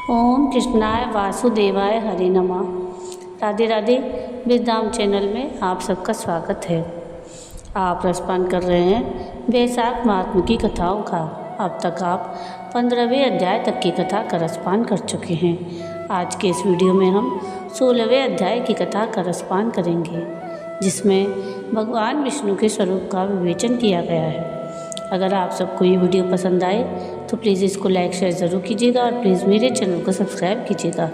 ओम कृष्णाय वासुदेवाय हरे नमः। राधे राधे। विद्याम चैनल में आप सबका स्वागत है। आप रसपान कर रहे हैं वैशाख महात्म की कथाओं का। अब तक आप 15वें अध्याय तक की कथा का रसपान कर चुके हैं। आज के इस वीडियो में हम 16वें अध्याय की कथा का रसपान करेंगे, जिसमें भगवान विष्णु के स्वरूप का विवेचन किया गया है। अगर आप सबको ये वीडियो पसंद आए तो प्लीज़ इसको लाइक शेयर ज़रूर कीजिएगा और प्लीज़ मेरे चैनल को सब्सक्राइब कीजिएगा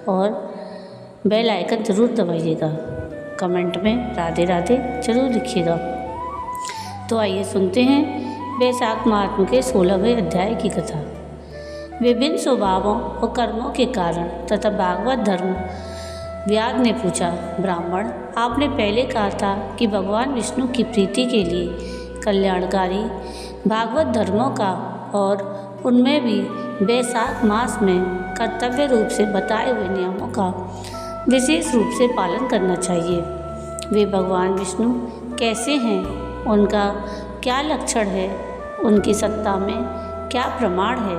और बेल आइकन ज़रूर दबाइएगा। कमेंट में राधे राधे ज़रूर लिखिएगा। तो आइए सुनते हैं वैशाख महात्म के 16वें अध्याय की कथा। विभिन्न स्वभावों और कर्मों के कारण तथा भागवत धर्म। व्याध ने पूछा, ब्राह्मण, आपने पहले कहा था कि भगवान विष्णु की प्रीति के लिए कल्याणकारी भागवत धर्मों का और उनमें भी वैशाख मास में कर्तव्य रूप से बताए हुए नियमों का विशेष रूप से पालन करना चाहिए। वे भगवान विष्णु कैसे हैं, उनका क्या लक्षण है, उनकी सत्ता में क्या प्रमाण है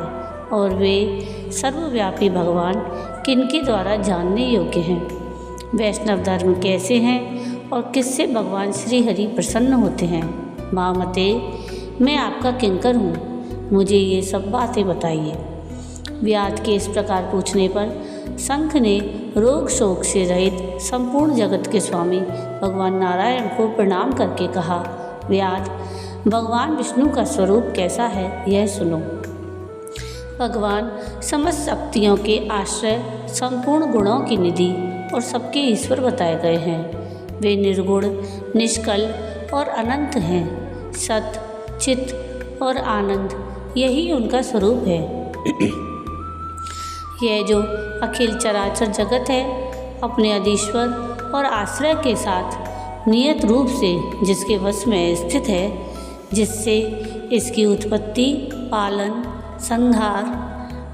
और वे सर्वव्यापी भगवान किनके द्वारा जानने योग्य हैं। वैष्णव धर्म कैसे हैं और किससे भगवान श्री हरि प्रसन्न होते हैं। महामते, मैं आपका किंकर हूँ, मुझे ये सब बातें बताइए। व्याध के इस प्रकार पूछने पर शंख ने रोग शोक से रहित संपूर्ण जगत के स्वामी भगवान नारायण को प्रणाम करके कहा, व्याध, भगवान विष्णु का स्वरूप कैसा है यह सुनो। भगवान समस्त शक्तियों के आश्रय, संपूर्ण गुणों की निधि और सबके ईश्वर बताए गए हैं। वे निर्गुण, निष्कल और अनंत हैं। सत, चित और आनंद, यही उनका स्वरूप है। यह जो अखिल चराचर जगत है, अपने अधीश्वर और आश्रय के साथ नियत रूप से जिसके वश में स्थित है, जिससे इसकी उत्पत्ति, पालन, संहार,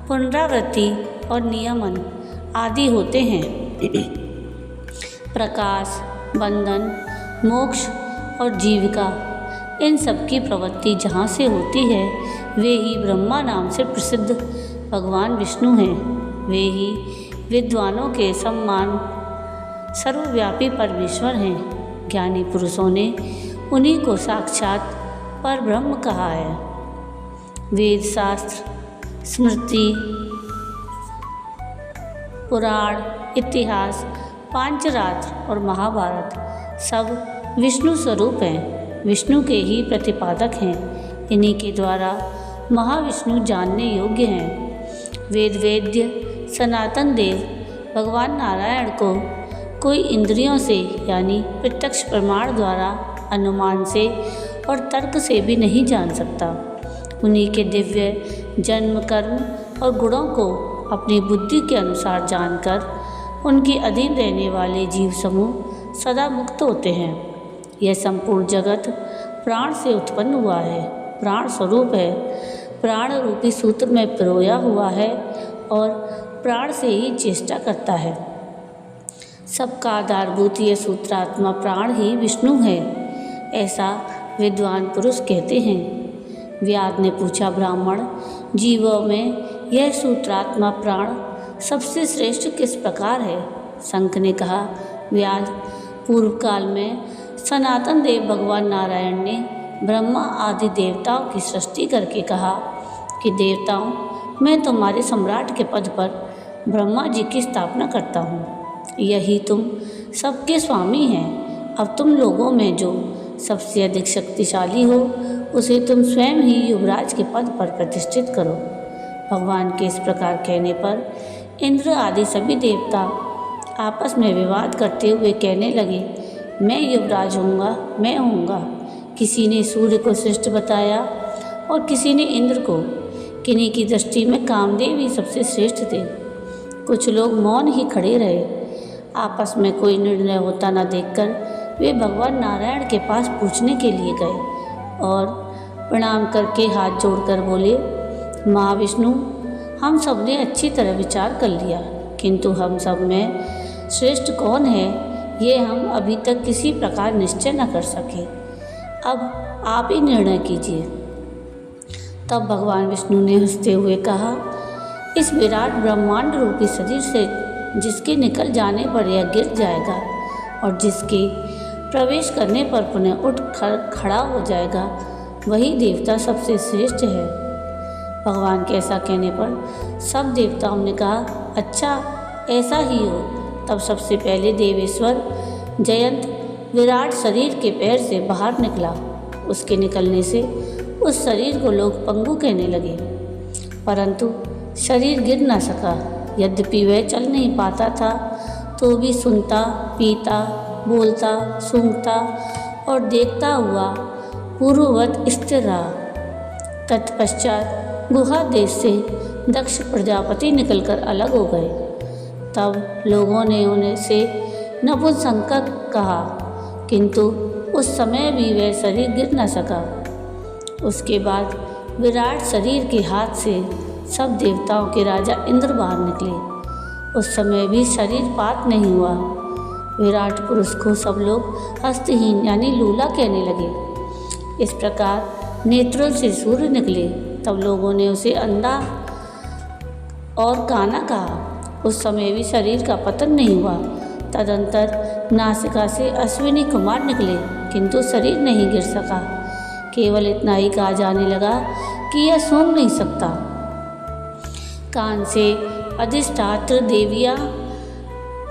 पुनरावृत्ति और नियमन आदि होते हैं। प्रकाश, बंधन, मोक्ष और जीविका, इन सब की प्रवृत्ति जहाँ से होती है, वे ही ब्रह्मा नाम से प्रसिद्ध भगवान विष्णु हैं। वे ही विद्वानों के सम्मान सर्वव्यापी परमेश्वर हैं। ज्ञानी पुरुषों ने उन्हीं को साक्षात पर ब्रह्म कहा है। वेद, शास्त्र, स्मृति, पुराण, इतिहास, पांचरात्र और महाभारत सब विष्णु स्वरूप हैं, विष्णु के ही प्रतिपादक हैं। इन्हीं के द्वारा महाविष्णु जानने योग्य हैं। वेद वेद्य सनातन देव भगवान नारायण को कोई इंद्रियों से यानी प्रत्यक्ष प्रमाण द्वारा, अनुमान से और तर्क से भी नहीं जान सकता। उन्हीं के दिव्य जन्म, कर्म और गुणों को अपनी बुद्धि के अनुसार जानकर उनके अधीन रहने वाले जीव समूह सदा मुक्त होते हैं। यह संपूर्ण जगत प्राण से उत्पन्न हुआ है, प्राण स्वरूप है, प्राण रूपी सूत्र में पिरोया हुआ है और प्राण से ही चेष्टा करता है। सबका आधारभूत यह सूत्रात्मा प्राण ही विष्णु है, ऐसा विद्वान पुरुष कहते हैं। व्याध ने पूछा, ब्राह्मण, जीवों में यह सूत्रात्मा प्राण सबसे श्रेष्ठ किस प्रकार है। शंख ने कहा, व्याध, पूर्व काल में सनातन देव भगवान नारायण ने ब्रह्मा आदि देवताओं की सृष्टि करके कहा कि देवताओं, मैं तुम्हारे सम्राट के पद पर ब्रह्मा जी की स्थापना करता हूँ। यही तुम सबके स्वामी हैं। अब तुम लोगों में जो सबसे अधिक शक्तिशाली हो, उसे तुम स्वयं ही युवराज के पद पर प्रतिष्ठित करो। भगवान के इस प्रकार कहने पर इंद्र आदि सभी देवता आपस में विवाद करते हुए कहने लगे, मैं युवराज होऊंगा, मैं होऊंगा। किसी ने सूर्य को श्रेष्ठ बताया और किसी ने इंद्र को। किन्हीं की दृष्टि में कामदेव ही सबसे श्रेष्ठ थे। कुछ लोग मौन ही खड़े रहे। आपस में कोई निर्णय होता न देखकर वे भगवान नारायण के पास पूछने के लिए गए और प्रणाम करके हाथ जोड़कर बोले, महाविष्णु, हम सब ने अच्छी तरह विचार कर लिया, किंतु हम सब में श्रेष्ठ कौन है ये हम अभी तक किसी प्रकार निश्चय न कर सके। अब आप ही निर्णय कीजिए। तब भगवान विष्णु ने हंसते हुए कहा, इस विराट ब्रह्मांड रूपी शरीर से जिसके निकल जाने पर यह गिर जाएगा और जिसके प्रवेश करने पर पुनः उठ खड़ा हो जाएगा, वही देवता सबसे श्रेष्ठ है। भगवान के ऐसा कहने पर सब देवताओं ने कहा, अच्छा ऐसा ही हो। तब सबसे पहले देवेश्वर जयंत विराट शरीर के पैर से बाहर निकला। उसके निकलने से उस शरीर को लोग पंगु कहने लगे, परंतु शरीर गिर न सका। यद्यपि वह चल नहीं पाता था तो भी सुनता, पीता, बोलता, सूंघता और देखता हुआ पूर्ववत स्थिर रहा। तत्पश्चात गुहा देश से दक्ष प्रजापति निकलकर अलग हो गए। तब लोगों ने उन्हें से नपुंसक कहा, किंतु उस समय भी वह शरीर गिर न सका। उसके बाद विराट शरीर के हाथ से सब देवताओं के राजा इंद्र बाहर निकले। उस समय भी शरीर पात नहीं हुआ। विराट पुरुष को सब लोग हस्तहीन यानी लूला कहने लगे। इस प्रकार नेत्रों से सूर्य निकले। तब लोगों ने उसे अंधा और काना कहा। उस समय भी शरीर का पतन नहीं हुआ। तदंतर नासिका से अश्विनी कुमार निकले, किंतु शरीर नहीं गिर सका। केवल इतना ही कहा जाने लगा कि यह सूंघ नहीं सकता। कान से अधिष्ठात्र देवियाँ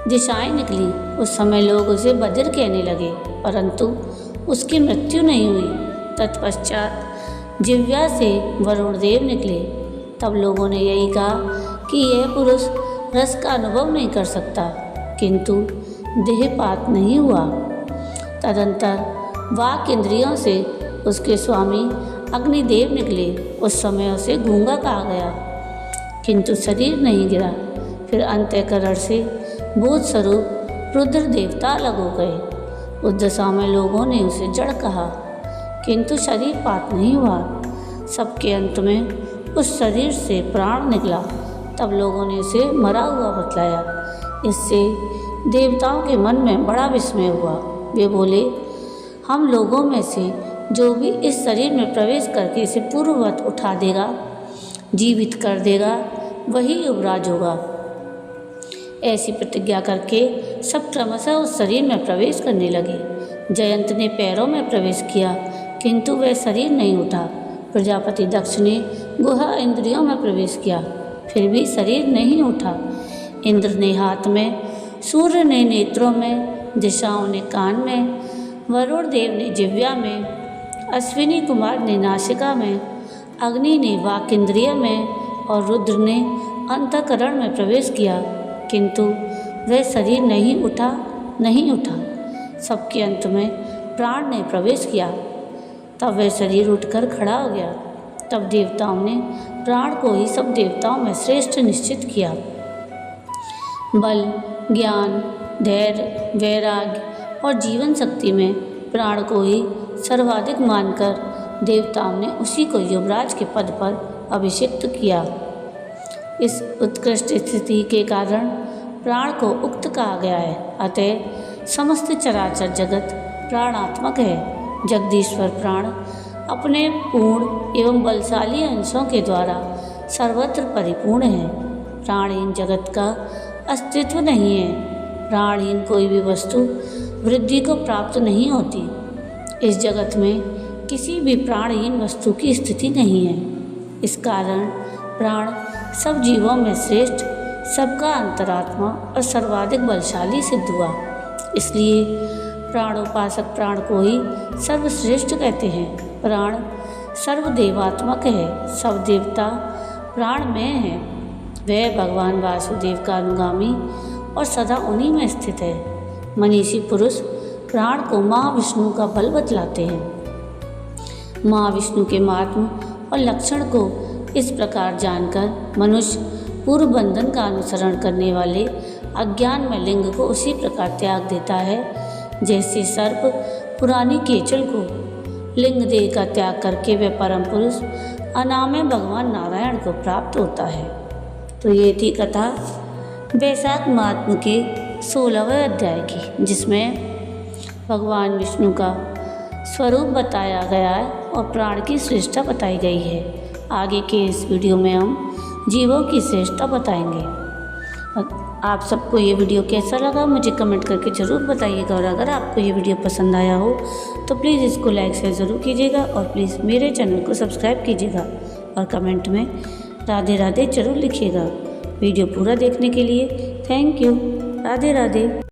दिशाएं निकली। उस समय लोग उसे बधिर कहने लगे, परंतु उसकी मृत्यु नहीं हुई। तत्पश्चात जिह्वा से वरुण देव निकले। तब लोगों ने यही कहा कि यह पुरुष रस का अनुभव नहीं कर सकता, किंतु देहपात नहीं हुआ। तदंतर वाक इंद्रियों से उसके स्वामी अग्निदेव निकले। उस समय उसे गूंगा कहा गया, किंतु शरीर नहीं गिरा। फिर अंतःकरण से बोध स्वरूप रुद्र देवता अलग हो गए। उस दशा में लोगों ने उसे जड़ कहा, किंतु शरीर पात नहीं हुआ। सबके अंत में उस शरीर से प्राण निकला। तब लोगों ने उसे मरा हुआ बतलाया। इससे देवताओं के मन में बड़ा विस्मय हुआ। वे बोले, हम लोगों में से जो भी इस शरीर में प्रवेश करके इसे पूर्ववत उठा देगा, जीवित कर देगा, वही युवराज होगा। ऐसी प्रतिज्ञा करके सब क्रमशः उस शरीर में प्रवेश करने लगे। जयंत ने पैरों में प्रवेश किया, किंतु वह शरीर नहीं उठा। प्रजापति दक्ष ने गुहा इंद्रियों में प्रवेश किया, फिर भी शरीर नहीं उठा। इंद्र ने हाथ में, सूर्य ने नेत्रों में, दिशाओं ने कान में, वरुण देव ने जिह्वा में, अश्विनी कुमार ने नासिका में, अग्नि ने वाक इंद्रिय में और रुद्र ने अंतःकरण में प्रवेश किया, किंतु वह शरीर नहीं उठा। सबके अंत में प्राण ने प्रवेश किया। तब वह शरीर उठकर खड़ा हो गया। तब देवताओं ने प्राण को ही सब देवताओं में श्रेष्ठ निश्चित किया। बल, ज्ञान, धैर्य, वैराग्य और जीवन शक्ति में प्राण को ही सर्वाधिक मानकर देवताओं ने उसी को युवराज के पद पर अभिषिक्त किया। इस उत्कृष्ट स्थिति के कारण प्राण को उक्त कहा गया है। अतः समस्त चराचर जगत प्राणात्मक है। जगदीश्वर प्राण अपने पूर्ण एवं बलशाली अंशों के द्वारा सर्वत्र परिपूर्ण है। प्राणहीन जगत का अस्तित्व नहीं है। प्राणहीन कोई भी वस्तु वृद्धि को प्राप्त नहीं होती। इस जगत में किसी भी प्राणहीन वस्तु की स्थिति नहीं है। इस कारण प्राण सब जीवों में श्रेष्ठ, सबका अंतरात्मा और सर्वाधिक बलशाली सिद्ध हुआ। इसलिए प्राणोपासक प्राण को ही सर्वश्रेष्ठ कहते हैं। प्राण सर्वदेवात्मक है। सब देवता प्राण में है। वह भगवान वासुदेव का अनुगामी और सदा उन्हीं में स्थित है। मनीषी पुरुष प्राण को महाविष्णु का बल बतलाते हैं। महाविष्णु के महात्म और लक्षण को इस प्रकार जानकर मनुष्य पूर्व बंधन का अनुसरण करने वाले अज्ञान में लिंग को उसी प्रकार त्याग देता है, जैसे सर्प पुरानी केचल को लिंग देह का त्याग करके वह परम पुरुष अनामय भगवान नारायण को प्राप्त होता है। तो ये थी कथा वैशाख महात्म के 16वें अध्याय की, जिसमें भगवान विष्णु का स्वरूप बताया गया है और प्राण की श्रेष्ठता बताई गई है। आगे के इस वीडियो में हम जीवों की श्रेष्ठता बताएंगे। आप सबको ये वीडियो कैसा लगा मुझे कमेंट करके ज़रूर बताइएगा, और अगर आपको ये वीडियो पसंद आया हो तो प्लीज़ इसको लाइक शेयर ज़रूर कीजिएगा, और प्लीज़ मेरे चैनल को सब्सक्राइब कीजिएगा, और कमेंट में राधे राधे ज़रूर लिखिएगा। वीडियो पूरा देखने के लिए थैंक यू। राधे राधे।